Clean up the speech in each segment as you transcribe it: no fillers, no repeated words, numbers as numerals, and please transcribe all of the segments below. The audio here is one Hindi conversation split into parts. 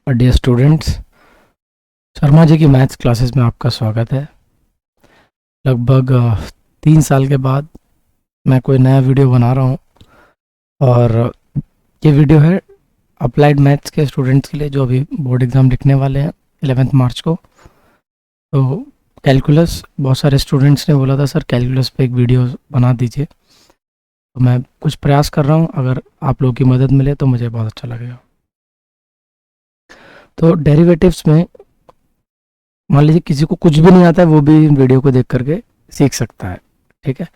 डियर स्टूडेंट्स, शर्मा जी की मैथ्स क्लासेस में आपका स्वागत है। लगभग 3 साल के बाद मैं कोई नया वीडियो बना रहा हूँ और ये वीडियो है अप्लाइड मैथ्स के स्टूडेंट्स के लिए जो अभी बोर्ड एग्ज़ाम लिखने वाले हैं 11th मार्च को। तो कैलकुलस, बहुत सारे स्टूडेंट्स ने बोला था सर कैलकुलस पे एक वीडियो बना दीजिए, तो मैं कुछ प्रयास कर रहा हूँ। अगर आप लोगों की मदद मिले तो मुझे बहुत अच्छा लगेगा। तो डेरिवेटिव्स में मान लीजिए किसी को कुछ भी नहीं आता है, वो भी इन वीडियो को देख करके सीख सकता है। ठीक है,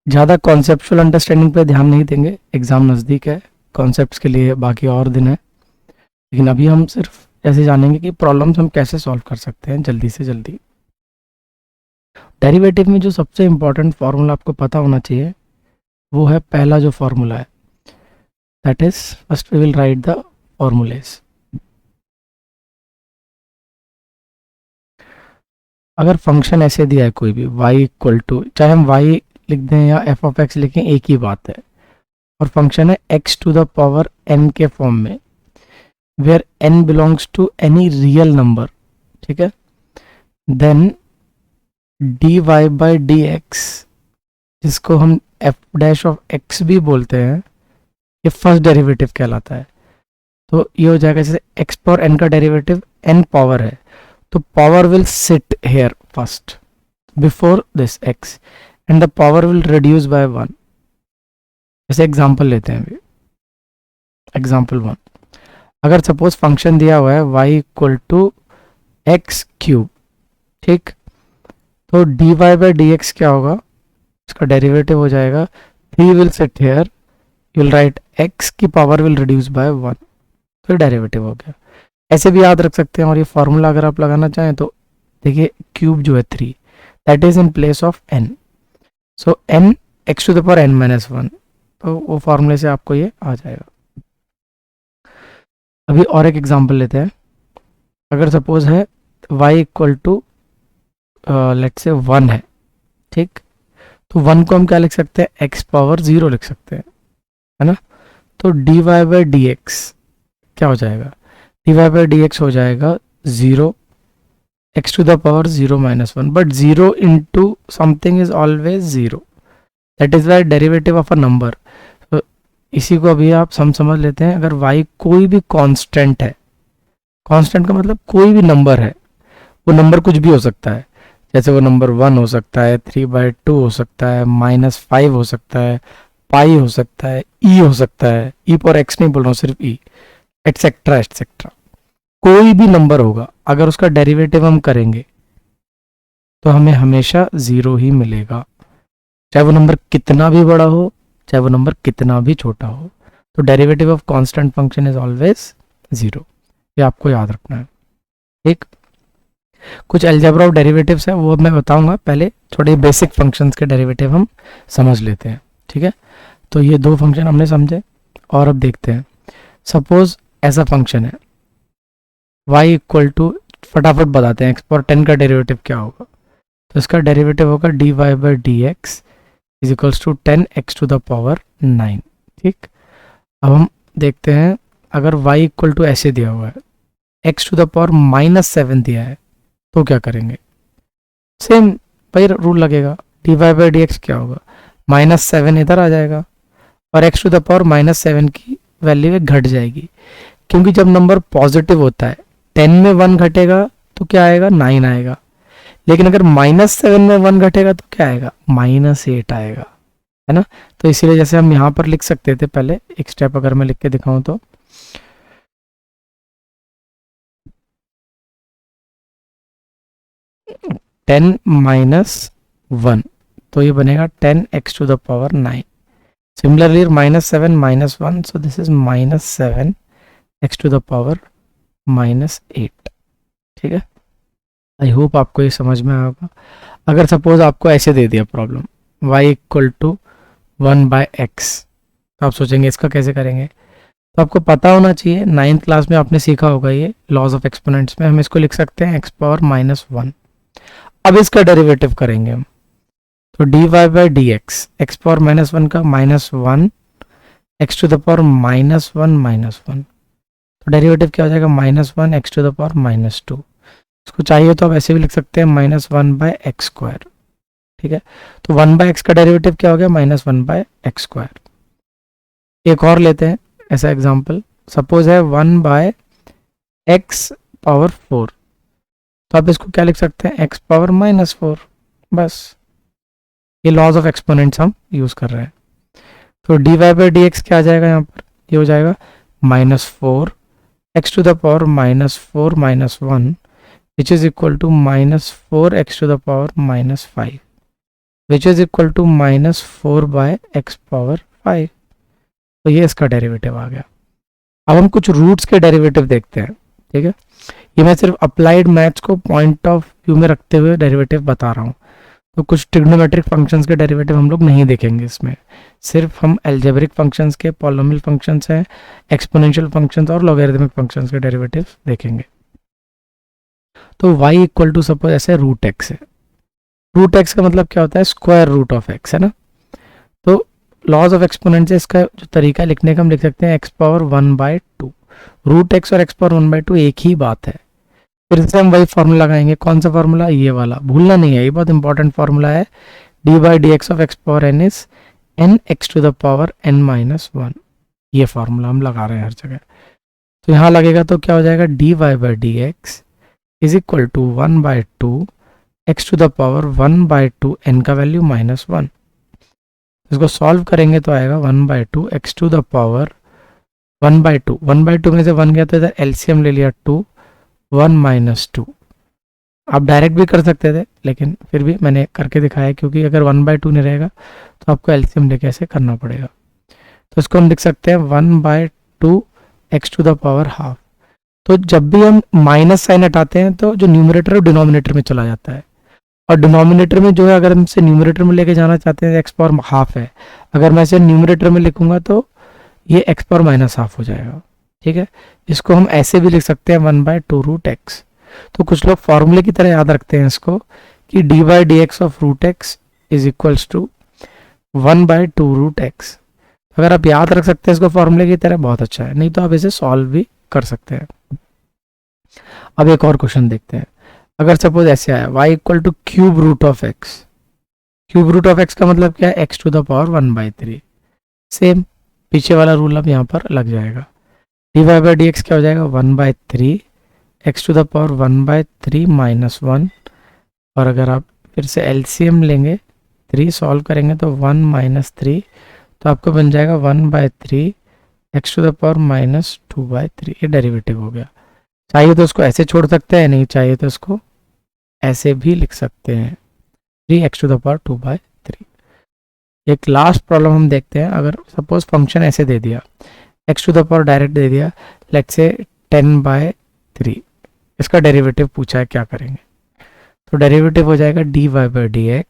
ज़्यादा कॉन्सेप्चुअल अंडरस्टैंडिंग पे ध्यान नहीं देंगे, एग्ज़ाम नज़दीक है, कॉन्सेप्ट्स के लिए बाकी और दिन है। लेकिन अभी हम सिर्फ ऐसे जानेंगे कि प्रॉब्लम्स हम कैसे सॉल्व कर सकते हैं जल्दी से जल्दी। डेरिवेटिव में जो सबसे इम्पॉर्टेंट फार्मूला आपको पता होना चाहिए वो है पहला जो फार्मूला है, that is first we will write the formulas. अगर फंक्शन ऐसे दिया है कोई भी y इक्वल टू, चाहे हम y लिख दें या f ऑफ x लिखें, एक ही बात है। और फंक्शन है x to the power n के फॉर्म में, where n belongs to any real number. ठीक है, then dy by d x, जिसको हम f डैश ऑफ x भी बोलते हैं, ये फर्स्ट डेरिवेटिव कहलाता है। तो ये हो जाएगा जैसे x पावर n का डेरिवेटिव n पावर है, तो power will sit here first before this x and the power will reduce by 1। जैसे एग्जांपल लेते हैं, एग्जांपल 1, अगर सपोज फंक्शन दिया हुआ है y equal to x cube, ठीक, तो dy बाई डी एक्स क्या होगा, इसका डेरिवेटिव हो जाएगा 3 will sit here, you will write x की पावर विल रिड्यूस बाय 1, तो डेरिवेटिव हो गया। ऐसे भी याद रख सकते हैं। और ये फॉर्मूला अगर आप लगाना चाहें तो देखिए, क्यूब जो है 3, that is in place of n, so n x to the power n minus 1, तो वो फॉर्मूले से आपको ये आ जाएगा। अभी और एक एग्जांपल लेते हैं। अगर सपोज है y equal to let's say 1 है, ठीक, तो 1 को हम क्या लिख सकते हैं, x पावर 0 लिख सकते हैं, है ना। तो dy बाई डी एक्स क्या हो जाएगा, dy बाई डी एक्स हो जाएगा 0 x to the power 0 minus 1, but 0 into something is always 0, that is why derivative of a number. तो इसी को अभी आप समझ लेते हैं। अगर y कोई भी कांस्टेंट है, कांस्टेंट का मतलब कोई भी नंबर है, वो नंबर कुछ भी हो सकता है, जैसे वो नंबर 1 हो सकता है, 3/2 हो सकता है, -5 हो सकता है, पाई हो सकता है, e हो सकता है, e पर x नहीं बोल रहा हूँ, सिर्फ e, एक्सेट्रा एक्सेट्रा, कोई भी नंबर होगा, अगर उसका डेरिवेटिव हम करेंगे तो हमें हमेशा 0 ही मिलेगा, चाहे वो नंबर कितना भी बड़ा हो, चाहे वो नंबर कितना भी छोटा हो। तो derivative of constant function is always 0, ये आपको याद रखना है। ठीक, कुछ अलजेब्रा ऑफ डेरिवेटिव्स है, वो मैं बताऊंगा, पहले थोड़े बेसिक फंक्शंस के डेरिवेटिव हम समझ लेते हैं। ठीक है, तो ये दो फंक्शन हमने समझे, और अब देखते हैं। सपोज ऐसा फंक्शन है y इक्वल टू, फटाफट बताते हैं, x पावर 10 का डेरिवेटिव क्या होगा, तो इसका डेरिवेटिव होगा dy by d x is equals to 10x to the power 9। ठीक, अब हम देखते हैं, अगर y इक्वल टू ऐसे दिया हुआ है, x टू द पावर -7 दिया है, तो क्या करेंगे, सेम वही रूल लगेगा, dy बाई डी एक्स क्या होगा, -7 इधर आ जाएगा और x टू द पावर -7 की वैल्यू घट जाएगी, क्योंकि जब नंबर पॉजिटिव होता है 10 में 1 घटेगा तो क्या आएगा, 9 आएगा। लेकिन अगर -7 में 1 घटेगा तो क्या आएगा, -8 आएगा, है ना। तो इसीलिए जैसे हम यहाँ पर लिख सकते थे, पहले एक स्टेप अगर मैं लिख के दिखाऊं तो, टेन माइनस 1, तो ये बनेगा 10x to the power 9। Similarly -7 -1, so this is -7x to the power -8। ठीक है, आई होप आपको ये समझ में आएगा। अगर सपोज आपको ऐसे दे दिया problem, y equal to 1/x, तो आप सोचेंगे इसका कैसे करेंगे, तो आपको पता होना चाहिए, 9th क्लास में आपने सीखा होगा ये लॉज ऑफ एक्सपोनेंट्स में, हम इसको लिख सकते हैं x पावर -1। अब इसका डेरिवेटिव करेंगे हम, तो dy by d x power -1 का -1 x टू द पावर -1 -1, तो डेरिवेटिव क्या हो जाएगा, -1 x टू द पावर -2। इसको चाहिए तो आप ऐसे भी लिख सकते हैं -1/x²। ठीक है, तो 1/x का डेरिवेटिव क्या हो गया, -1/x²। एक और लेते हैं ऐसा एग्जांपल, सपोज है 1/x पावर 4, तो आप इसको क्या लिख सकते हैं, x पावर -4। बस ये लॉज ऑफ एक्सपोनेंट्स हम यूज कर रहे हैं। तो dy/dx क्या आ जाएगा यहाँ पर, ये हो जाएगा -4 x to the power -4 -1 which is equal to -4 x to the power -5 which is equal to -4/x power 5। तो ये इसका डेरिवेटिव आ गया। अब हम कुछ रूट्स के डेरिवेटिव देखते हैं। ठीक है, ये मैं सिर्फ अप्लाइड मैथ्स को पॉइंट ऑफ व्यू में रखते हुए डेरिवेटिव बता रहा हूँ। तो कुछ ट्रिग्नोमेट्रिक फंक्शंस के डेरिवेटिव हम लोग नहीं देखेंगे इसमें, सिर्फ हम अलजेब्रिक फंक्शंस के, पॉलिनोमियल फंक्शंस हैं, एक्सपोनेंशियल फंक्शंस और लॉगरिथमिक फंक्शंस के डेरिवेटिव देखेंगे। तो y इक्वल टू सपोज ऐसे √x है। √x का मतलब क्या होता है, स्क्वायर रूट ऑफ x है ना। तो लॉज ऑफ एक्सपोनेंट से इसका जो तरीका लिखने का हम लिख सकते हैं x पावर 1/2। √x और x पावर 1/2 एक ही बात है। फिर से हम वही फॉर्मूला लगाएंगे, कौन सा फॉर्मूला, ये वाला, भूलना नहीं है, ये बहुत इंपॉर्टेंट फॉर्मूला है। d/dx of x power n is nx to the power n-1। ये फॉर्मूला हम लगा रहे हैं हर जगह। तो यहाँ लगेगा तो क्या हो जाएगा, dy/dx is equal to 1/2 x to the power 1/2 n का वैल्यू -1। इसको सॉल्व करेंगे तो आएगा 1/2 x टू द पावर 1/2 में से 1 गया तो इधर एलसीएम ले लिया 2, 1 - 2। आप डायरेक्ट भी कर सकते थे, लेकिन फिर भी मैंने करके दिखाया, क्योंकि अगर 1/2 नहीं रहेगा तो आपको एलसीएम लेके ऐसे करना पड़ेगा। तो इसको हम लिख सकते हैं 1/2 x to the power half. तो जब भी हम माइनस साइन हटाते हैं तो जो न्यूमरेटर है डिनोमिनेटर में चला जाता है, और डिनोमिनेटर में जो है अगर हम इसे न्यूमरेटर में लेके जाना चाहते हैं x पावर हाफ है, अगर मैं इसे न्यूमरेटर में लिखूंगा तो ये x पावर -हाफ हो जाएगा। ठीक है, इसको हम ऐसे भी लिख सकते हैं 1/2 √x। तो कुछ लोग फॉर्मूले की तरह याद रखते हैं इसको कि dy/dx of √x is equals to 1/2 √x। अगर आप याद रख सकते हैं इसको फॉर्मूले की तरह, बहुत अच्छा है, नहीं तो आप इसे सॉल्व भी कर सकते हैं। अब एक और क्वेश्चन देखते हैं। अगर सपोज ऐसे आया y equal to cube root of x। Cube root of x का मतलब क्या है, x to the power 1/3। Same पीछे वाला रूल अब यहाँ पर लग जाएगा। dy/dx क्या हो जाएगा, 1/3 x टू द पावर 1/3 -1। और अगर आप फिर से एलसीएम लेंगे, 3 सॉल्व करेंगे तो 1 - 3, तो आपको बन जाएगा 1/3 x टू द पावर -2/3। ये डेरिवेटिव हो गया। चाहिए तो उसको ऐसे छोड़ सकते हैं, नहीं चाहिए तो इसको ऐसे भी लिख सकते हैं, 3x टू द पावर 2/3। एक लास्ट प्रॉब्लम हम देखते हैं। अगर सपोज फंक्शन ऐसे दे दिया, x to the power direct दे दिया, लेट्स से 10/3, इसका डेरिवेटिव पूछा है, क्या करेंगे। तो डेरिवेटिव हो जाएगा dy/dx,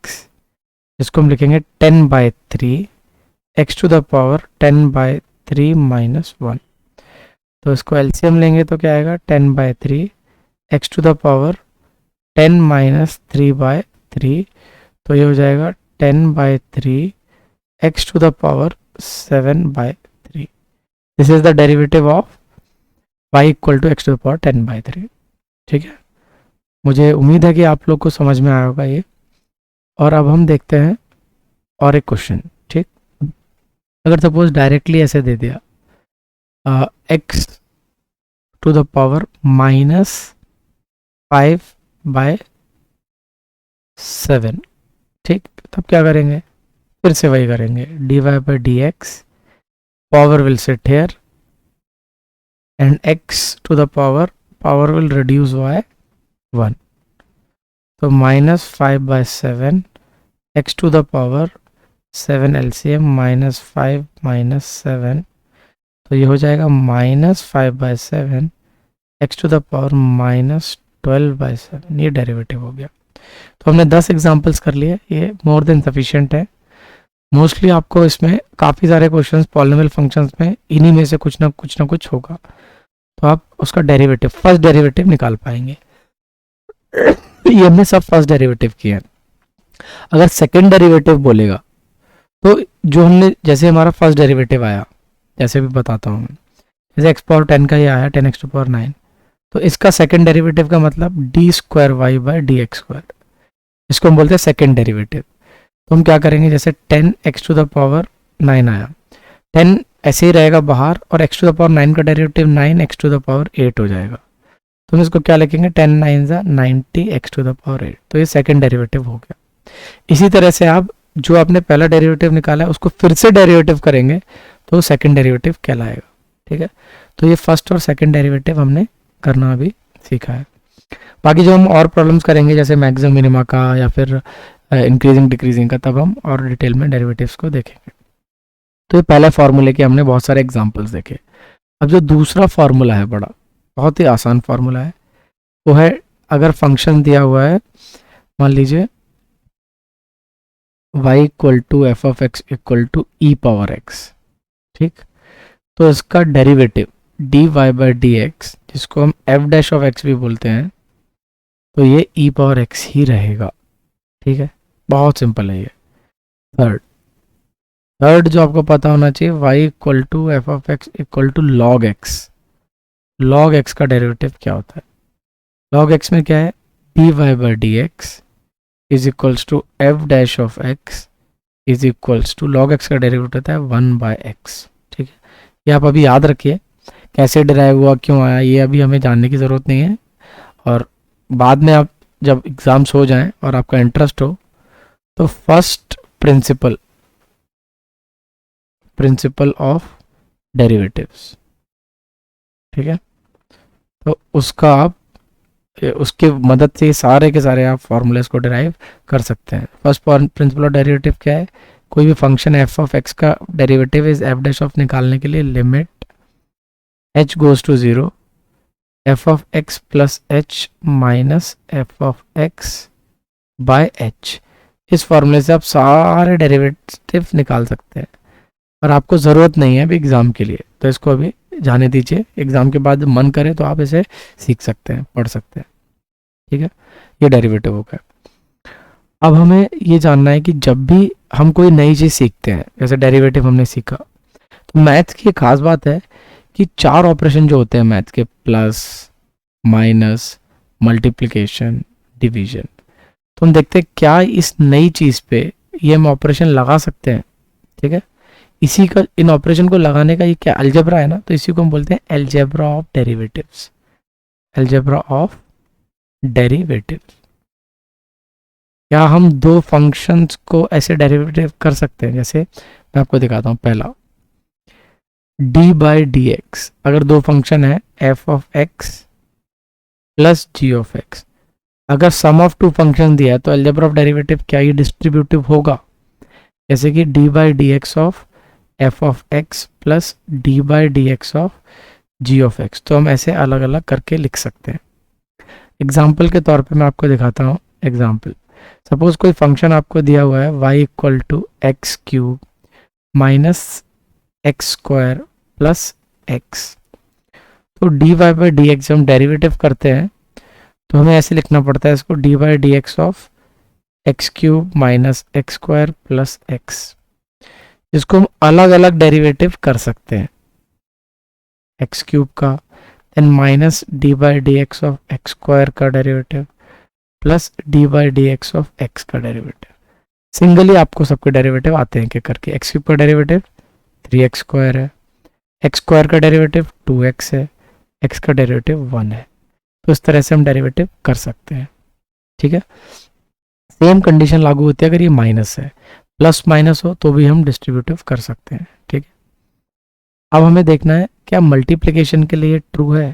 इसको हम लिखेंगे 10/3 x टू द पावर 10/3 -1। तो इसको एलसीएम लेंगे तो क्या आएगा, 10/3 x टू द पावर 10 - 3/3। तो ये हो जाएगा 10/3 x to the power 7/3। This is the derivative of y equal to x to the power 10/3। ठीक है, मुझे उम्मीद है कि आप लोग को समझ में आया होगा ये। और अब हम देखते हैं और एक क्वेश्चन। ठीक, अगर सपोज डायरेक्टली ऐसे दे दिया x टू द पावर -5/7, ठीक, तब क्या करेंगे, फिर से वही करेंगे, dy/dx, power will sit here and x to the power will reduce by 1। तो -5/7 x to the power 7 LCM -5 -7, तो ये हो जाएगा -5/7 x टू द पावर -12/7। ये डेरिवेटिव हो गया। तो हमने 10 एग्जांपल्स कर लिए, ये मोर देन सफिशिएंट है। मोस्टली आपको इसमें काफ़ी सारे क्वेश्चंस पॉलिनोमियल फंक्शंस में इन्हीं में से कुछ ना कुछ होगा, तो आप उसका डेरिवेटिव, फर्स्ट डेरिवेटिव निकाल पाएंगे। ये हमने सब फर्स्ट डेरिवेटिव किए हैं। अगर सेकंड डेरिवेटिव बोलेगा तो जो हमने, जैसे हमारा फर्स्ट डेरिवेटिव आया, जैसे भी बताता हूँ, जैसे एक्स पावर 10 का ये आया 10x टू पावर 9, तो इसका सेकंड डेरिवेटिव का मतलब d square y by d x square, इसको हम बोलते हैं सेकंड डेरिवेटिव। तो हम क्या करेंगे, जैसे 10x टू द पावर 9 आया, 10 ऐसे ही रहेगा बाहर और x टू द पावर 9 का derivative 9x to the power 8 हो जाएगा। तो हम इसको क्या लिखेंगे, 10 9 ज़ा 90 x टू द पावर 8। तो ये सेकंड डेरिवेटिव हो गया। इसी तरह से आप जो आपने पहला डेरिवेटिव निकाला है उसको फिर से डेरिवेटिव करेंगे तो सेकंड डेरिवेटिव कहलाएगा। ठीक है, तो ये फर्स्ट और सेकंड डेरिवेटिव हमने करना अभी सीखा है। बाकी जो हम और प्रॉब्लम्स करेंगे जैसे मैक्सिमम मिनिमा का या फिर इंक्रीजिंग डिक्रीजिंग का, तब हम और डिटेल में डेरिवेटिव्स को देखेंगे। तो ये पहले फार्मूले के हमने बहुत सारे एग्जांपल्स देखे। अब जो दूसरा फार्मूला है, बड़ा बहुत ही आसान फार्मूला है, वो है अगर फंक्शन दिया हुआ है, मान लीजिए y equal to f of x equal to e power x, ठीक, तो इसका derivative d y by d x, जिसको हम एफ डैश ऑफ एक्स भी बोलते हैं, तो ये ई पावर एक्स ही रहेगा। ठीक है, बहुत सिंपल है ये। थर्ड जो आपको पता होना चाहिए, y equal to f of x equal to log x. Log x का डेरिवेटिव क्या होता है? लॉग एक्स में क्या है, d y by d x is equals to f dash of x is equals to, log x का डेरिवेटिव होता है 1 बाय एक्स। ठीक है, ये आप अभी याद रखिए, कैसे डिराइव हुआ, क्यों आया, ये अभी हमें जानने की ज़रूरत नहीं है। और बाद में आप जब एग्ज़ाम्स हो जाएं और आपका इंटरेस्ट हो तो फर्स्ट प्रिंसिपल ऑफ डेरिवेटिव्स, ठीक है, तो उसका आप उसकी मदद से सारे के सारे आप फार्मूलेस को डिराइव कर सकते हैं। फर्स्ट प्रिंसिपल ऑफ डेरिवेटिव क्या है, कोई भी फंक्शन एफ ऑफ एक्स का derivative is f dash of निकालने के लिए limit h goes to 0 f of x plus h minus f of x by h. इस फार्मूले से आप सारे डेरिवेटिव निकाल सकते हैं और आपको ज़रूरत नहीं है अभी एग्ज़ाम के लिए, तो इसको अभी जाने दीजिए। एग्ज़ाम के बाद मन करे तो आप इसे सीख सकते हैं, पढ़ सकते हैं। ठीक है, ये डेरिवेटिव हो गया। अब हमें ये जानना है कि जब भी हम कोई नई चीज़ सीखते हैं, जैसे डेरिवेटिव हमने सीखा, तो मैथ्स की एक खास बात है कि 4 ऑपरेशन जो होते हैं मैथ्स के, प्लस माइनस मल्टीप्लिकेशन डिवीजन, तो हम देखते हैं क्या इस नई चीज़ पे ये हम ऑपरेशन लगा सकते हैं। ठीक है, इसी का, इन ऑपरेशन को लगाने का ये क्या अलजेब्रा है ना, तो इसी को हम बोलते हैं algebra of derivatives. Algebra of derivatives. क्या हम 2 फंक्शंस को ऐसे डेरिवेटिव कर सकते हैं? जैसे मैं आपको दिखाता हूँ। पहला डी बाई डी एक्स, अगर 2 फंक्शन है f of x plus g of x, अगर सम ऑफ 2 फंक्शन दिया है तो अलजेब्रा ऑफ डेरिवेटिव क्या ये डिस्ट्रीब्यूटिव होगा? जैसे कि d by d x of f of x plus d by d x of g of x, तो हम ऐसे अलग अलग करके लिख सकते हैं। एग्जाम्पल के तौर पे मैं आपको दिखाता हूँ। एग्जाम्पल, सपोज कोई फंक्शन आपको दिया हुआ है y equal to x cube minus x square plus x, तो d y by d x जब हम डेरिवेटिव करते हैं तो हमें ऐसे लिखना पड़ता है इसको, d by d x of x cube minus x square plus x, जिसको हम अलग अलग डेरिवेटिव कर सकते हैं एक्स क्यूब का, then minus d by d x of x square का derivative plus d by d x of x का डेरिवेटिव। सिंगली आपको सबके डेरिवेटिव आते हैं क्या करके। एक्स क्यूब का डेरिवेटिव 3x स्क्वायर है, एक्स स्क्वायर का डेरिवेटिव 2x है, एक्स का डेरिवेटिव 1 है। तो इस तरह से हम डेरिवेटिव कर सकते हैं। ठीक है, सेम कंडीशन लागू होती है अगर ये माइनस है, प्लस माइनस हो तो भी हम डिस्ट्रीब्यूटिव कर सकते हैं। ठीक है, अब हमें देखना है क्या मल्टीप्लिकेशन के लिए ट्रू है,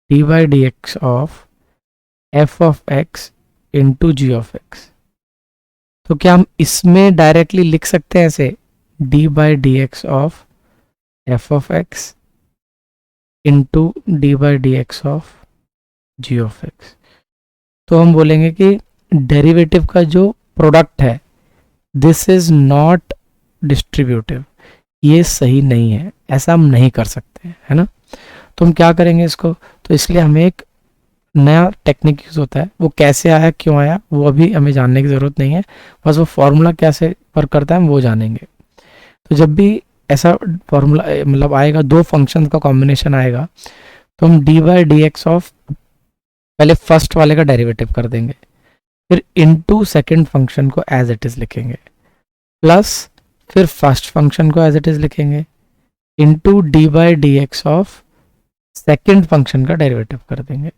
d by d x of f of x into g of x, तो क्या हम इसमें डायरेक्टली लिख सकते हैं ऐसे, d by d x of f of x into d by d x of g of x. तो हम बोलेंगे कि डेरिवेटिव का जो प्रोडक्ट है दिस इज नॉट डिस्ट्रीब्यूटिव, ये सही नहीं है, ऐसा हम नहीं कर सकते, है ना। तो हम क्या करेंगे इसको, तो इसलिए हमें एक नया टेक्निक यूज़ होता है। वो कैसे आया, क्यों आया, वो अभी हमें जानने की ज़रूरत नहीं है, बस वो फॉर्मूला कैसे वर्क करता है हम वो जानेंगे। तो जब भी ऐसा फॉर्मूला मतलब आएगा, दो फंक्शन का कॉम्बिनेशन आएगा, तो हम D by d x of पहले फर्स्ट वाले का डेरिवेटिव कर देंगे, फिर इनटू सेकंड फंक्शन को एज इट इज लिखेंगे, प्लस फिर फर्स्ट फंक्शन को एज इट इज लिखेंगे, into d by d x of second function का डेरिवेटिव कर देंगे।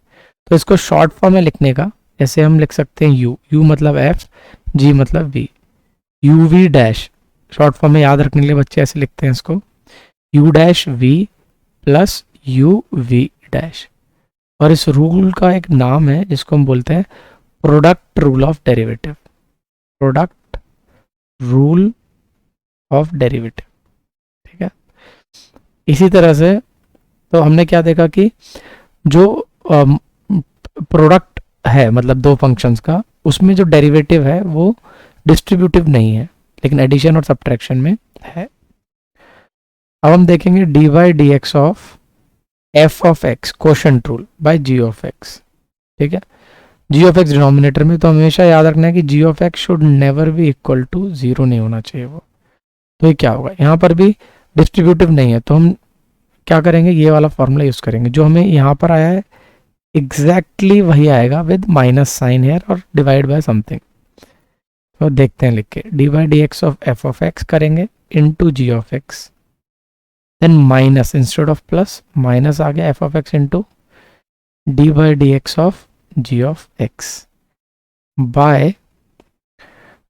तो इसको शॉर्ट फॉर्म में लिखने का ऐसे हम लिख सकते हैं यू, यू मतलब एफ, जी मतलब v, u v dash, short form में याद रखने के लिए बच्चे ऐसे लिखते हैं इसको, u dash v plus u v dash. और इस रूल का एक नाम है जिसको हम बोलते हैं product rule of derivative, product rule of derivative. ठीक है, इसी तरह से तो हमने क्या देखा कि जो प्रोडक्ट है मतलब दो फंक्शंस का, उसमें जो डेरिवेटिव है वो डिस्ट्रीब्यूटिव नहीं है, लेकिन एडिशन और सब्ट्रैक्शन में है। अब हम देखेंगे d by d x of f of x quotient rule by g of x. ठीक है, जी ऑफ एक्स डिनोमिनेटर में, तो हमेशा याद रखना है कि g of x should never be equal to zero नहीं होना चाहिए वो। तो ये क्या होगा, यहाँ पर भी डिस्ट्रीब्यूटिव नहीं है, तो हम क्या करेंगे, ये वाला फॉर्मूला यूज करेंगे जो हमें यहाँ पर आया है, एग्जैक्टली वही आएगा विद माइनस साइन हेयर और डिवाइड बाय समथिंग। तो देखते हैं लिख के, d by d x of f of x करेंगे into g of x, then minus instead of plus minus आ गया f of x into d by d x of g of x by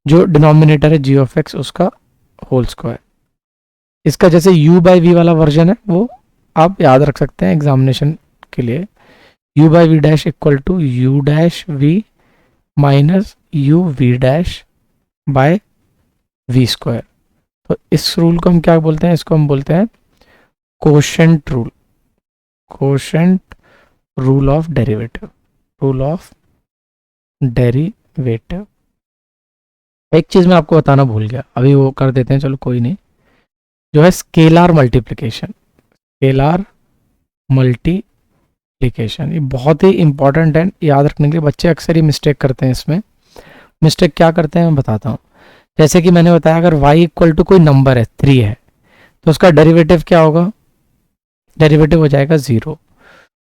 जो डिनोमिनेटर है जी ऑफ एक्स उसका होल स्क्वायर। इसका जैसे u बाई वी वाला वर्जन है वो आप याद रख सकते हैं एग्जामिनेशन के लिए, u by v dash equal to u dash v minus u v dash by v square. तो इस रूल को हम क्या बोलते हैं, इसको हम बोलते हैं quotient rule, quotient rule of derivative, rule of derivative. एक चीज मैं आपको बताना भूल गया, अभी वो कर देते हैं, चलो कोई नहीं, जो है स्केलार मल्टीप्लिकेशन, स्केलार मल्टीप्लिकेशन, ये बहुत ही इंपॉर्टेंट है याद रखने के लिए। बच्चे अक्सर ही मिस्टेक करते हैं, इसमें मिस्टेक क्या करते हैं मैं बताता हूँ। जैसे कि मैंने बताया अगर y इक्वल टू कोई नंबर है 3 है, तो उसका डेरिवेटिव क्या होगा, डेरिवेटिव हो जाएगा 0।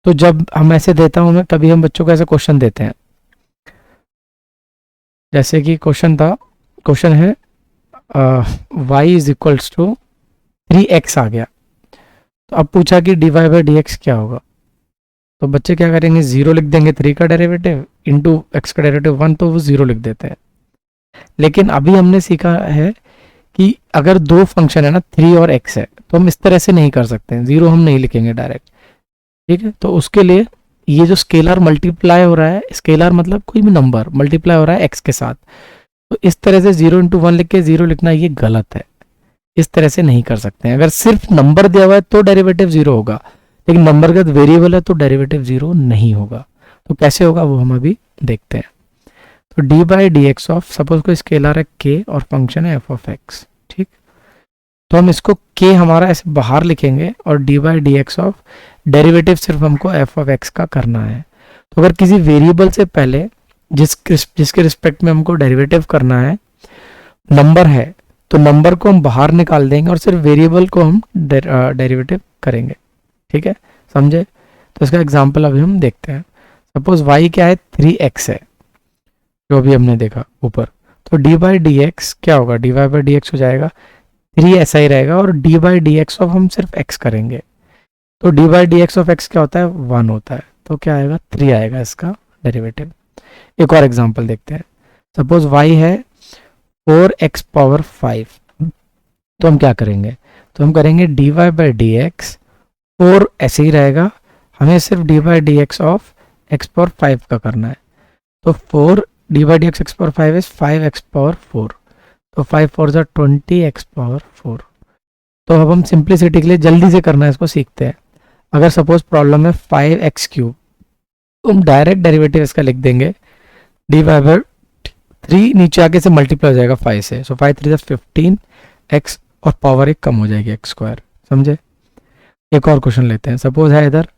तो जब हम ऐसे देता हूँ मैं, कभी हम बच्चों को ऐसे क्वेश्चन देते हैं, जैसे कि क्वेश्चन है y is equals to 3x आ गया, तो अब पूछा कि d y by d x क्या होगा, तो बच्चे क्या करेंगे, 0 लिख देंगे 3 का डेरिवेटिव इंटू एक्स का डेरिवेटिव 1, तो वो 0 लिख देते हैं। लेकिन अभी हमने सीखा है कि अगर दो फंक्शन है ना 3 और x है, तो हम इस तरह से नहीं कर सकते हैं, 0 हम नहीं लिखेंगे डायरेक्ट। ठीक है, तो उसके लिए ये जो स्केलर मल्टीप्लाई हो रहा है, स्केलर मतलब कोई भी नंबर मल्टीप्लाई हो रहा है x के साथ, तो इस तरह से 0 इंटू 1 लिख के 0 लिखना ये गलत है, इस तरह से नहीं कर सकते हैं। अगर सिर्फ नंबर दिया हुआ है तो डेरिवेटिव 0 होगा, लेकिन नंबर का वेरिएबल है तो डेरिवेटिव 0 नहीं होगा। तो कैसे होगा वो हम अभी देखते हैं। तो d by d x of, suppose कोई स्केलर है k और फंक्शन है एफ ऑफ एक्स, ठीक, तो हम इसको k हमारा ऐसे बाहर लिखेंगे और d by d x of derivative सिर्फ हमको एफ ऑफ एक्स का करना है। तो अगर किसी वेरिएबल से पहले जिसके रिस्पेक्ट में हमको डेरिवेटिव करना है नंबर है, तो नंबर को हम बाहर निकाल देंगे और सिर्फ वेरिएबल को हम डेरिवेटिव करेंगे। ठीक है, समझे। तो इसका एग्जांपल अभी हम देखते हैं। सपोज y क्या है, 3x है, जो अभी हमने देखा ऊपर, तो डी बाई डी एक्स क्या होगा, d y by d x हो जाएगा 3 ऐसा ही रहेगा, और d by d x of हम सिर्फ x करेंगे, तो d by d x of x क्या होता है, 1 होता है, तो क्या आएगा 3 आएगा इसका डेरिवेटिव। एक और एग्जांपल देखते हैं। सपोज y है 4x पावर 5, तो हम क्या करेंगे, तो हम करेंगे d y by d x, 4 ऐसे ही रहेगा, हमें सिर्फ d by d x of x power 5 का करना है, तो 4 d by d x x power 5 is 5x power 4, तो 5 4 जा 20x पावर 4। तो अब हम सिंप्लिसिटी के लिए जल्दी से करना है इसको सीखते हैं। अगर सपोज प्रॉब्लम है 5x क्यूब, तो हम डायरेक्ट डेरिवेटिव इसका लिख देंगे, डी वाई बाई 3 नीचे आगे से मल्टीप्लाई हो जाएगा 5 से, सो 5 3 15x और पावर एक कम हो जाएगी x स्क्वायर, समझे। एक और क्वेश्चन लेते हैं। सपोज है इधर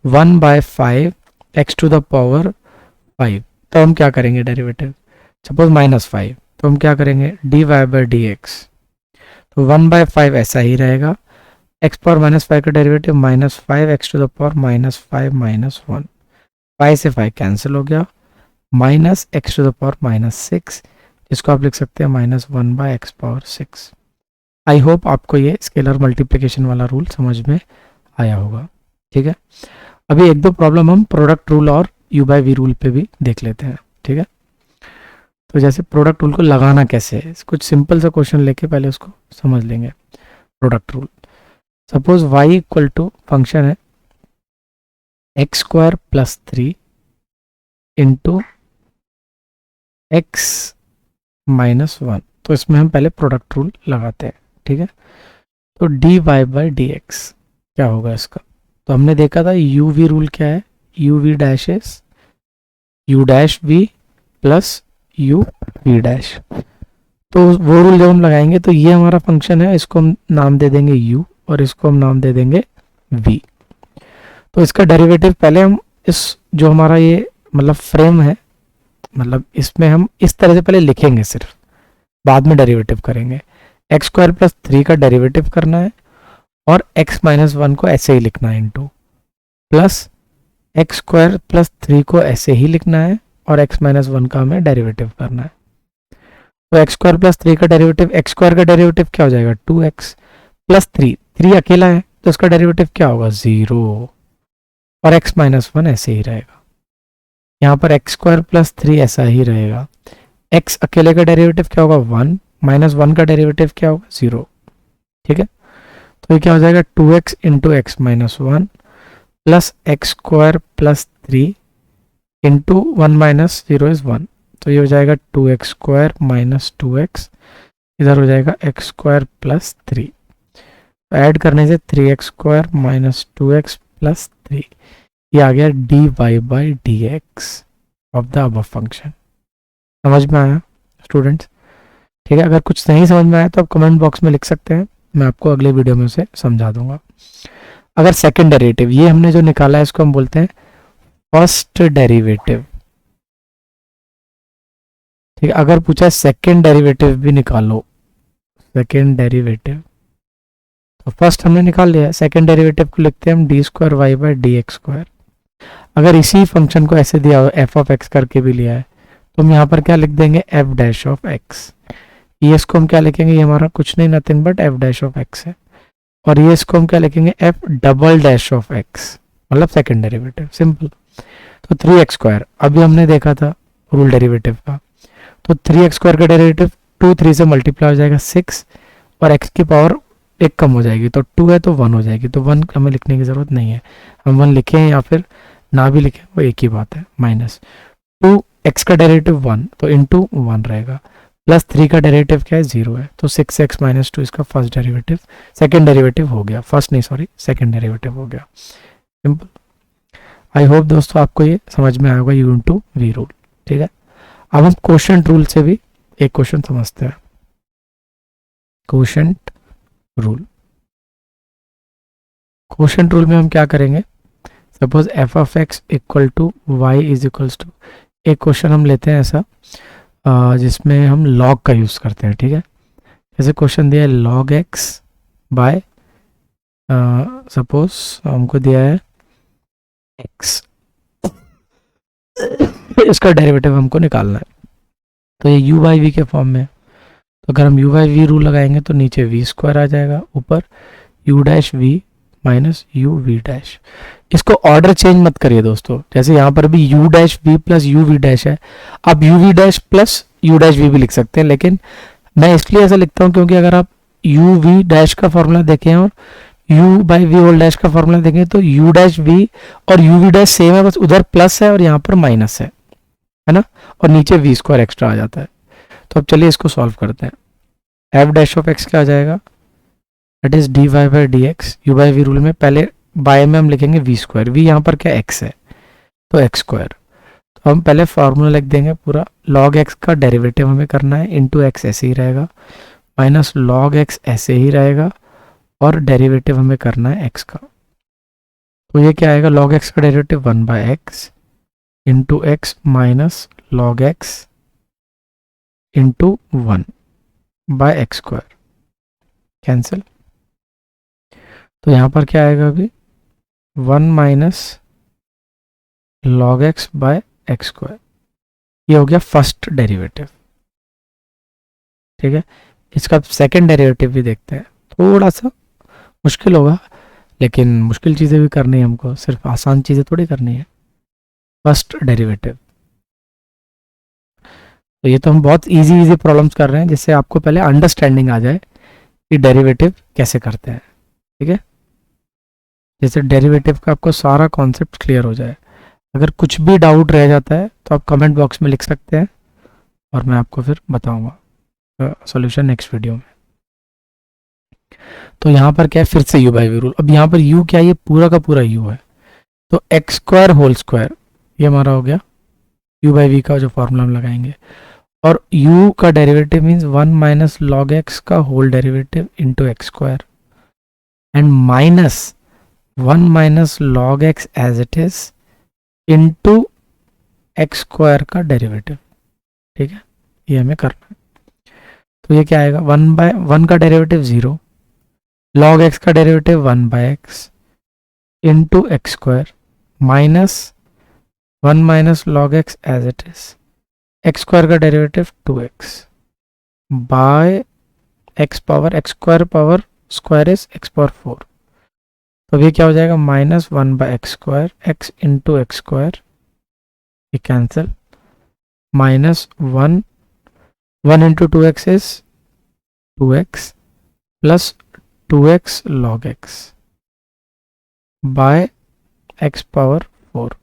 1/5 x टू द पावर 5, तो हम क्या करेंगे डेरिवेटिव, सपोज -5, तो हम क्या करेंगे d y by d x, तो 1/5 ऐसा ही रहेगा, एक्स पावर माइनस 5 का derivative -5 x to the power -5 -1, 5 से 5 कैंसिल हो गया, minus x to the power -6, इसको आप लिख सकते हैं -1/x पावर 6। आई होप आपको ये स्केलर मल्टीप्लिकेशन वाला रूल समझ में आया होगा। ठीक है, अभी एक दो प्रॉब्लम हम प्रोडक्ट रूल और u बाई वी रूल पे भी देख लेते हैं। ठीक है, तो जैसे प्रोडक्ट रूल को लगाना कैसे है, कुछ सिंपल सा क्वेश्चन लेके पहले उसको समझ लेंगे। Product rule, suppose y equal to function है x² + 3 इंटू x -1, तो इसमें हम पहले प्रोडक्ट रूल लगाते हैं। ठीक है, तो dy/dx क्या होगा इसका, तो हमने देखा था u v रूल क्या है, u v dash is u dash v plus u v dash. तो वो रूल जब हम लगाएंगे तो ये हमारा फंक्शन है, इसको हम नाम दे देंगे u और इसको हम नाम दे देंगे v। तो इसका डेरिवेटिव पहले हम इस जो हमारा ये मतलब फ्रेम है, मतलब इसमें हम इस तरह से पहले लिखेंगे, सिर्फ बाद में डेरिवेटिव करेंगे। x² + 3 का डेरिवेटिव करना है और x -1 को ऐसे ही लिखना है इंटू, प्लस x² + 3 को ऐसे ही लिखना है और x -1 का हमें डेरिवेटिव करना है। तो x² + 3 का डेरिवेटिव, x² का डेरिवेटिव क्या हो जाएगा 2x प्लस 3 अकेला है तो इसका डेरिवेटिव क्या होगा 0, और x -1 ऐसे ही रहेगा। यहाँ पर x² + 3 ऐसा ही रहेगा, x अकेले का डेरिवेटिव क्या होगा 1, -1 का डेरिवेटिव क्या होगा 0। ठीक है, तो ये क्या हो जाएगा 2x into x -1 plus x² + 3 into 1 - 0 is 1, तो ये हो जाएगा 2x² - 2x, इधर हो जाएगा x² + 3, तो ऐड करने से 3x² - 2x + 3, ये आ गया dy/dx of the above function. समझ में आया स्टूडेंट्स? ठीक है, अगर कुछ नहीं समझ में आया तो आप कमेंट बॉक्स में लिख सकते हैं, मैं आपको अगले वीडियो में उसे समझा दूंगा। अगर सेकंड डेरिवेटिव, ये हमने जो निकाला है इसको हम बोलते हैं फर्स्ट डेरिवेटिव। ठीक है, अगर पूछा है सेकंड डेरिवेटिव भी निकालो, सेकंड डेरिवेटिव, तो फर्स्ट हमने निकाल लिया है, सेकंड डेरिवेटिव को लिखते हैं हम d²y/dx²। अगर इसी फंक्शन को ऐसे दिया हो f(x) करके भी लिया है तो हम यहाँ पर क्या लिख देंगे f'(x), ये इसको हम क्या लिखेंगे, ये हमारा कुछ नहीं नथिंग बट f'(x) है, और ये इसको हम क्या लिखेंगे f'(x), मतलब सेकंड डेरिवेटिव, सिंपल। तो 3x², अभी हमने देखा था रूल डेरिवेटिव का, तो 3x² का डेरिवेटिव 2 3 से मल्टीप्लाई हो जाएगा 6, और x की पावर एक कम हो जाएगी, तो 2 है तो 1 हो जाएगी, तो 1 हमें लिखने की ज़रूरत नहीं है, हम 1 लिखें या फिर ना भी लिखें वो एक ही बात है। -2x का डेरिवेटिव 1 तो इंटू 1 रहेगा, प्लस 3 का डेरिवेटिव क्या है 0 है, तो 6x - 2 इसका फर्स्ट डेरिवेटिव, सेकंड डेरिवेटिव हो गया, फर्स्ट नहीं सॉरी सेकंड डेरिवेटिव हो गया, सिंपल। आई होप दोस्तों आपको ये समझ में आया होगा u/v रूल। ठीक है, अब हम क्वोशंट रूल से भी एक क्वेश्चन समझते हैं। क्वोशंट रूल, क्वोशंट रूल में हम क्या करेंगे, सपोज f(x) = y = एक क्वेश्चन हम लेते हैं ऐसा जिसमें हम लॉग का यूज़ करते हैं। ठीक है, जैसे क्वेश्चन दिया है log x बाय, सपोज हमको दिया है x, इसका डेरिवेटिव हमको निकालना है, तो ये u/v के फॉर्म में है, तो अगर हम u/v रूल लगाएंगे तो नीचे v² आ जाएगा, ऊपर u'(v) - uv'। इसको ऑर्डर चेंज मत करिए दोस्तों, जैसे यहाँ पर भी u'(v) + uv' है, आप uv' + u'(v) भी लिख सकते हैं, लेकिन मैं इसलिए ऐसा लिखता हूँ क्योंकि अगर आप uv' का फॉर्मूला देखें और u/v' का फॉर्मूला देखें तो u'(v) और uv' सेम है, बस उधर प्लस है और यहाँ पर माइनस है ना, और नीचे v² एक्स्ट्रा आ जाता है। तो अब चलिए इसको सॉल्व करते हैं। f'(x) क्या आ जाएगा, that is dy/dx, u/v rule में पहले बाय में हम लिखेंगे v², v यहाँ पर क्या x है तो x², तो हम पहले फार्मूला लिख देंगे पूरा, log x का डेरिवेटिव हमें करना है, इंटू x ऐसे ही रहेगा, माइनस log x ऐसे ही रहेगा, और डेरिवेटिव हमें करना है x का, तो ये क्या आएगा log x का derivative 1/x into x minus log x into 1/x²। Cancel. तो यहाँ पर क्या आएगा अभी 1 minus log x by x square, ये हो गया फर्स्ट डेरिवेटिव। ठीक है, इसका सेकंड डेरिवेटिव भी देखते हैं, थोड़ा सा मुश्किल होगा लेकिन मुश्किल चीज़ें भी करनी है हमको, सिर्फ आसान चीज़ें थोड़ी करनी है। फर्स्ट डेरिवेटिव, तो ये तो हम बहुत इजी प्रॉब्लम्स कर रहे हैं जिससे आपको पहले अंडरस्टैंडिंग आ जाए कि डेरिवेटिव कैसे करते हैं। ठीक है, जैसे डेरिवेटिव का आपको सारा कॉन्सेप्ट क्लियर हो जाए। अगर कुछ भी डाउट रह जाता है तो आप कमेंट बॉक्स में लिख सकते हैं और मैं आपको फिर बताऊंगा सॉल्यूशन नेक्स्ट वीडियो में। तो यहाँ पर क्या है, फिर से u बाई वी रूल। अब यहाँ पर u क्या है, ये पूरा का पूरा u है, तो एक्स स्क्वायर होल स्क्वायर ये हमारा हो गया u बाई वी का जो फॉर्मूला हम लगाएंगे, और u का derivative means 1 minus log x का whole derivative into x square and minus 1 minus log x as it is into x square का डेरिवेटिव। ठीक है, ये हमें करना है। तो ये क्या आएगा, 1 का डेरिवेटिव 0, लॉग एक्स का derivative 1 by x into x square minus 1 minus log x as it is, x square का derivative 2x by x power x square is x power 4। तो ये क्या हो जाएगा, minus 1 by x square x into x square, ये cancel, minus 1 into 2x is 2x plus 2x log x by x power 4।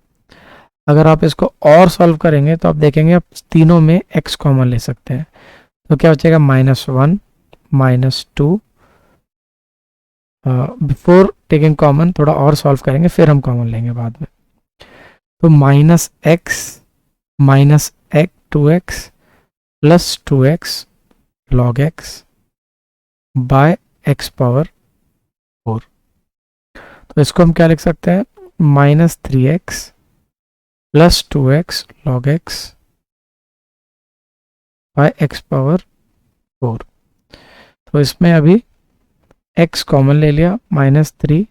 अगर आप इसको और सॉल्व करेंगे तो आप देखेंगे आप तीनों में x कॉमन ले सकते हैं, तो क्या हो जाएगा -1 -2, बिफोर टेकिंग कॉमन थोड़ा और सॉल्व करेंगे फिर हम कॉमन लेंगे बाद में। तो -x 2x plus 2x log x by x power 4। तो इसको हम क्या लिख सकते हैं, -3x plus 2x log x by x power 4। तो इसमें अभी x कॉमन ले लिया, -3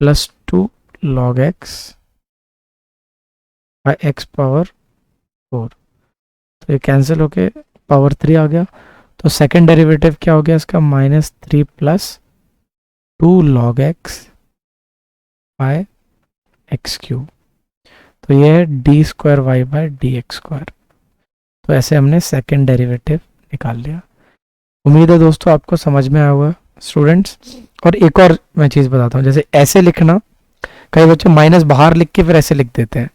plus 2 log x by x power 4। तो ये कैंसिल होके पावर 3 आ गया। तो सेकंड डेरिवेटिव क्या हो गया इसका, -3 plus 2 log x by x cube. तो ये है d square y by d x square. तो ऐसे हमने सेकंड डेरिवेटिव निकाल लिया। उम्मीद है दोस्तों आपको समझ में आया होगा स्टूडेंट्स। और एक और मैं चीज़ बताता हूँ, जैसे ऐसे लिखना, कई बच्चे माइनस बाहर लिख के फिर ऐसे लिख देते हैं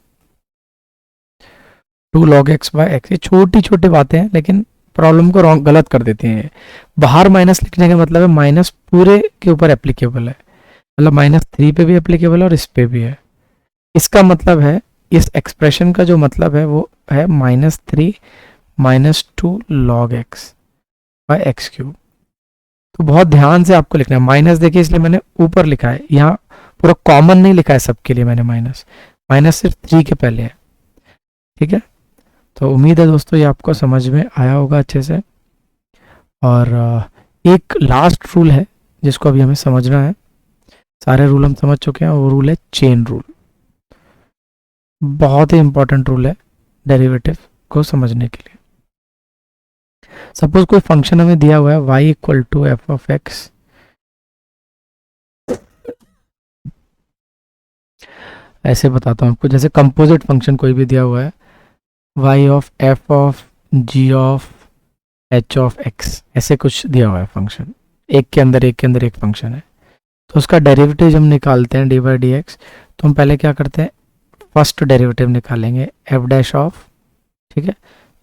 2 log x बाय एक्स। ये छोटी छोटी बातें हैं लेकिन प्रॉब्लम को रॉन्ग गलत कर देती हैं। बाहर माइनस लिखने का मतलब है माइनस पूरे के ऊपर एप्लीकेबल है, मतलब -3 पे भी एप्लीकेबल है और इस पे भी है। इसका मतलब है, इस एक्सप्रेशन का जो मतलब है वो है -3 -2 log x by x cube. तो बहुत ध्यान से आपको लिखना है। माइनस देखिए इसलिए मैंने ऊपर लिखा है, यहाँ पूरा कॉमन नहीं लिखा है सबके लिए मैंने, माइनस सिर्फ 3 के पहले है। ठीक है, तो उम्मीद है दोस्तों ये आपको समझ में आया होगा अच्छे से। और एक लास्ट रूल है जिसको अभी हमें समझना है। सारे रूल हम समझ चुके हैं, वो रूल है चेन रूल। बहुत ही इंपॉर्टेंट रूल है डेरिवेटिव को समझने के लिए। सपोज कोई फंक्शन हमें दिया हुआ है y equal to f of x, ऐसे बताता हूँ आपको, जैसे कंपोजिट फंक्शन कोई भी दिया हुआ है y of f of g of h of x, ऐसे कुछ दिया हुआ है फंक्शन, एक के अंदर एक फंक्शन है। तो उसका डेरिवेटिव जब हम निकालते हैं डी बाई डी एक्स, तो हम पहले क्या करते हैं, फर्स्ट डेरिवेटिव निकालेंगे एफ डैश ऑफ, ठीक है,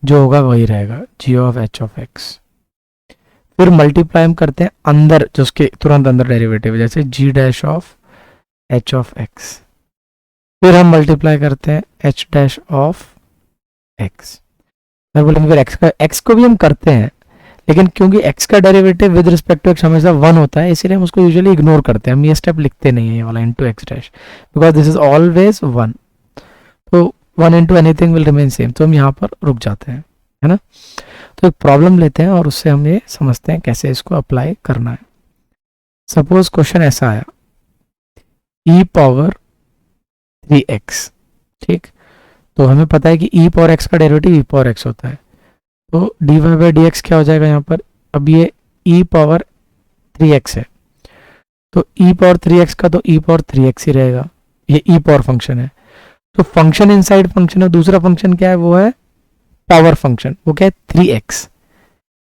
जो होगा वही रहेगा जी ऑफ एच ऑफ एक्स। फिर मल्टीप्लाई हम करते हैं अंदर, जो उसके तुरंत अंदर डेरिवेटिव है, जैसे g dash of h of x. फिर हम मल्टीप्लाई करते हैं एच डैश ऑफ एक्स। फिर बोलेंगे फिर एक्स को भी हम करते हैं, लेकिन क्योंकि x का derivative with respect to x हमेशा 1 होता है, इसीलिए हम उसको यूजुअली इग्नोर करते हैं, हम ये स्टेप लिखते नहीं है ये वाला into x dash, because this is always 1। तो 1 into anything will remain same, तो हम यहाँ पर रुक जाते हैं, है ना। तो एक प्रॉब्लम लेते हैं और उससे हम ये समझते हैं कैसे इसको अप्लाई करना है। सपोज क्वेश्चन ऐसा आया, e पावर 3x, ठीक। तो हमें पता है कि e पावर x का डेरिवेटिव e पावर x होता है, तो dy बाई डी एक्स क्या हो जाएगा यहाँ पर। अब ये e पावर 3x है, तो e पावर 3x का तो e पावर 3x ही रहेगा, ये e पावर फंक्शन है। तो फंक्शन इनसाइड फंक्शन है, दूसरा फंक्शन क्या है, वो है पावर फंक्शन, वो क्या है 3x।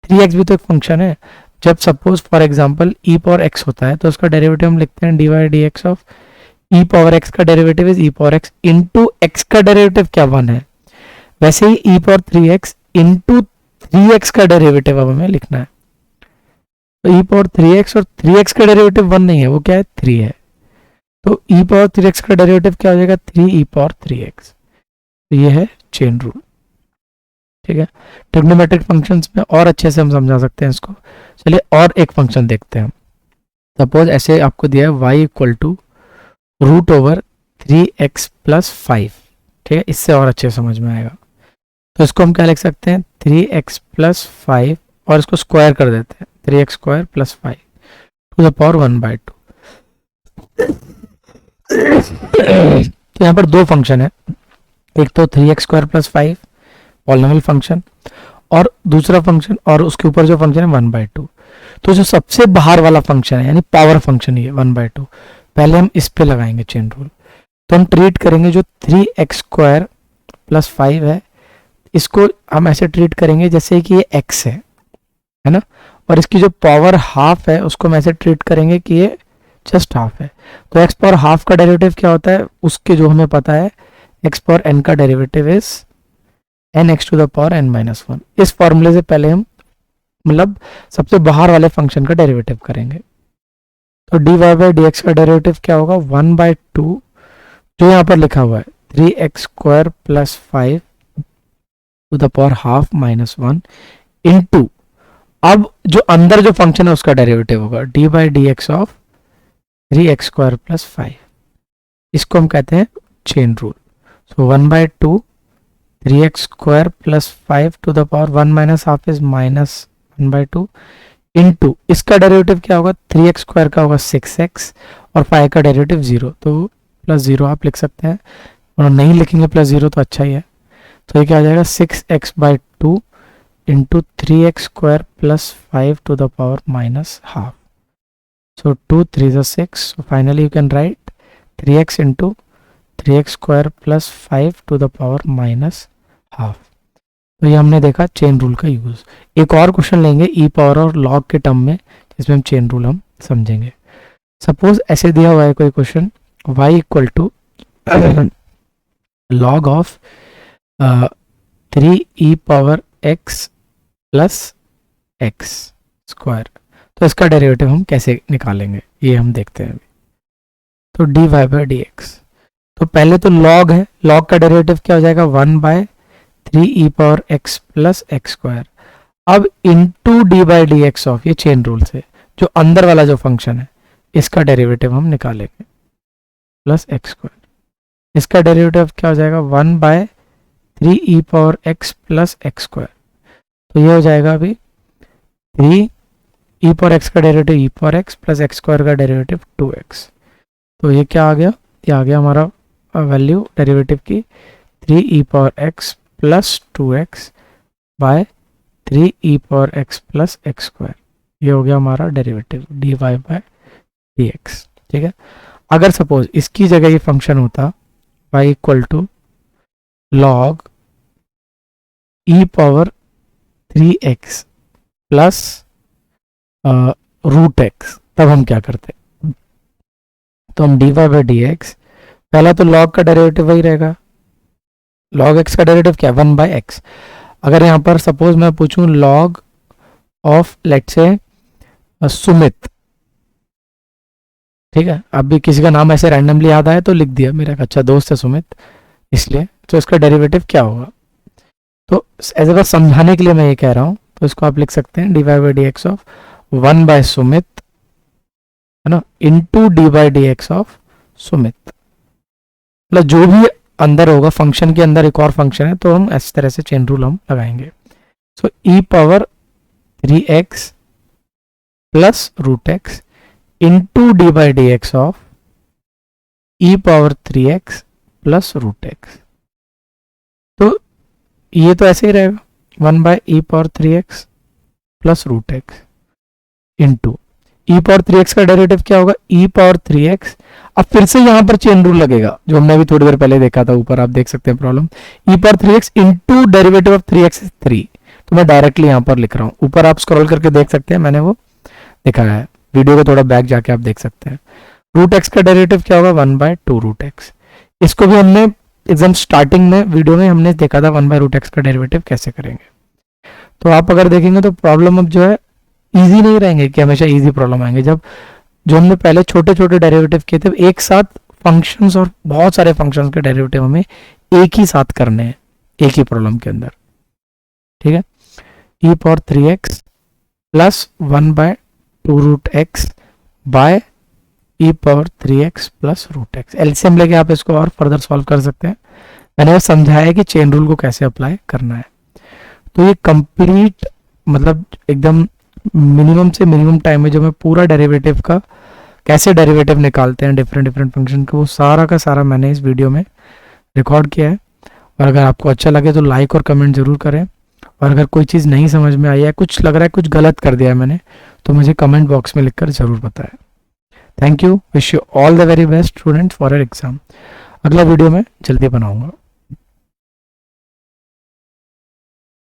3x भी तो एक फंक्शन है। जब suppose for example e power x होता है तो उसका डेरिवेटिव हम लिखते हैं dy by d x of e power x का derivative is e power x into x का डेरिवेटिव क्या 1 है, वैसे ही e power 3x into 3x का डेरिवेटिव अब हमें लिखना है। तो e पावर 3x और 3x का डेरिवेटिव 1 नहीं है, वो क्या है 3 है, तो e पावर 3x का डेरिवेटिव क्या हो जाएगा 3 e पावर 3x। तो ये है चेन रूल, ठीक है। ट्रिग्नोमेट्रिक फंक्शंस में और अच्छे से हम समझा सकते हैं इसको। चलिए और एक फंक्शन देखते हैं। सपोज ऐसे आपको दिया है y equal to root over 3x plus 5, ठीक है, इससे और अच्छे समझ में आएगा। तो इसको हम क्या लिख सकते हैं 3x प्लस 5 और इसको स्क्वायर कर देते हैं 3x square plus 5 to the power 1/2। तो यहाँ पर दो फंक्शन है, एक तो 3x square plus 5 polynomial function, और दूसरा फंक्शन और उसके ऊपर जो फंक्शन है 1/2। तो जो सबसे बाहर वाला फंक्शन है यानी पावर फंक्शन ये 1/2, पहले हम इस पे लगाएंगे चेन रूल। तो हम ट्रीट करेंगे जो 3x स्क्वायर प्लस 5 है, इसको हम ऐसे ट्रीट करेंगे जैसे कि ये x है ना, और इसकी जो पावर हाफ है उसको हम ऐसे ट्रीट करेंगे कि ये जस्ट हाफ है। तो x पावर हाफ का डेरिवेटिव क्या होता है, उसके जो हमें पता है x पावर n का derivative is nx to the power n-1। इस फॉर्मूले से पहले हम मतलब सबसे बाहर वाले फंक्शन का डेरिवेटिव करेंगे। तो dy बाई डी एक्स का डेरिवेटिव क्या होगा 1/2, जो यहाँ पर लिखा हुआ है 3x square plus 5 to the power half -1 into, अब जो अंदर जो फंक्शन है उसका डेरिवेटिव होगा dy by d x of 3x square plus 5। इसको हम कहते हैं chain rule. So 1/2 3x square plus 5 to the power 1 minus half is -1/2 into इसका डेरिवेटिव क्या होगा 3x स्क्वायर का होगा 6x और 5 का डेरिवेटिव 0, तो +0 आप लिख सकते हैं, और नहीं लिखेंगे +0 तो अच्छा ही है। तो ये क्या आ जाएगा 6x/2 into 3x square plus 5 to the power -हाफ। So 2 3 is 6. So finally you can write 3x into 3x square plus 5 to the power -half. तो ये हमने देखा चेन रूल का यूज। एक और क्वेश्चन लेंगे ई पावर और लॉग के टर्म में, जिसमें हम चेन रूल हम समझेंगे। सपोज ऐसे दिया हुआ है कोई question y equal to log of 3e power x plus x square. तो इसका डेरिवेटिव हम कैसे निकालेंगे ये हम देखते हैं अभी। तो dy बाई डी एक्स, तो पहले तो लॉग है, लॉग का डेरिवेटिव क्या हो जाएगा 1/3e power x plus x square. अब into d by d x of, ये चेन रूल से जो अंदर वाला जो फंक्शन है इसका डेरिवेटिव हम निकालेंगे प्लस x स्क्वायर। इसका डेरिवेटिव क्या हो जाएगा 1/3e power x plus x square. तो ये हो जाएगा अभी 3 e पावर x का derivative e power x plus x square का डेरिवेटिव 2x। तो ये क्या आ गया, ये आ गया हमारा वैल्यू डेरिवेटिव की 3e power x plus 2x by 3e power x plus x square. ये हो गया हमारा डेरिवेटिव dy बाय dx, ठीक है। अगर सपोज इसकी जगह ये फंक्शन होता y equal to log e power 3x plus root x, तब हम क्या करते, तो हम dy बाई डी एक्स, पहला तो लॉग का डेरिवेटिव वही रहेगा, लॉग x का डेरिवेटिव क्या 1/x। अगर यहाँ पर सपोज मैं पूछूं log of let's say Sumit, ठीक है, अभी किसी का नाम ऐसे रैंडमली याद आया तो लिख दिया, मेरा एक अच्छा दोस्त है सुमित इसलिए, तो इसका डेरिवेटिव क्या होगा। तो ऐसे बस समझाने के लिए मैं ये कह रहा हूँ, तो इसको आप लिख सकते हैं dy by d x of 1/सुमित, है ना, into d by d x of Sumit. मतलब जो भी अंदर होगा फंक्शन के अंदर एक और फंक्शन है, तो हम इस तरह से चेन रूल हम लगाएंगे। So e power 3x plus root x into d by d x of e power 3x plus root x. तो ये तो ऐसे ही रहेगा 1 by e power 3x plus root x into e power 3x का डेरिवेटिव क्या होगा, ई पावर 3x। अब फिर से यहां पर चेन रूल लगेगा जो हमने अभी थोड़ी देर पहले देखा था, ऊपर आप देख सकते हैं problem, E power 3x into derivative of 3x is 3। तो मैं डायरेक्टली यहां पर लिख रहा हूं, ऊपर आप स्क्रॉल करके देख सकते हैं, मैंने वो दिखाया है, वीडियो को थोड़ा बैक जाके आप देख सकते हैं। रूट एक्स का डेरिवेटिव क्या होगा 1 बाय 2 रूट एक्स। इसको भी हमने एग्जाम स्टार्टिंग में वीडियो में हमने देखा था 1 बाय रूट एक्स का डेरिवेटिव कैसे करेंगे। तो आप अगर देखेंगे तो प्रॉब्लम अब जो है इजी नहीं रहेंगे कि हमेशा इजी प्रॉब्लम आएंगे। जब जो हमने पहले छोटे छोटे डेरिवेटिव किए थे, एक साथ फंक्शंस और बहुत सारे फंक्शंस के डेरिवेटिव हमें एक ही साथ करने हैं एक ही प्रॉब्लम के अंदर, ठीक है। E power 3x plus 1 by 2 root x by e power 3x plus root x. LCM लेके आप इसको और फर्दर सॉल्व कर सकते हैं। मैंने समझाया है कि चेन रूल को कैसे अप्लाई करना है। तो ये कंप्लीट मतलब एकदम मिनिमम से मिनिमम टाइम में जो मैं पूरा डेरिवेटिव का कैसे डेरिवेटिव निकालते हैं डिफरेंट डिफरेंट फंक्शन का, वो सारा का सारा मैंने इस वीडियो में रिकॉर्ड किया है। और अगर आपको अच्छा लगे तो लाइक और कमेंट जरूर करें, और अगर कोई चीज़ नहीं समझ में आई है, कुछ लग रहा है कुछ गलत कर दिया है मैंने, तो मुझे कमेंट बॉक्स में लिखकर जरूर बताएं। Thank you, wish you all the very best students for your exam. अगला वीडियो मैं जल्दी बनाऊंगा।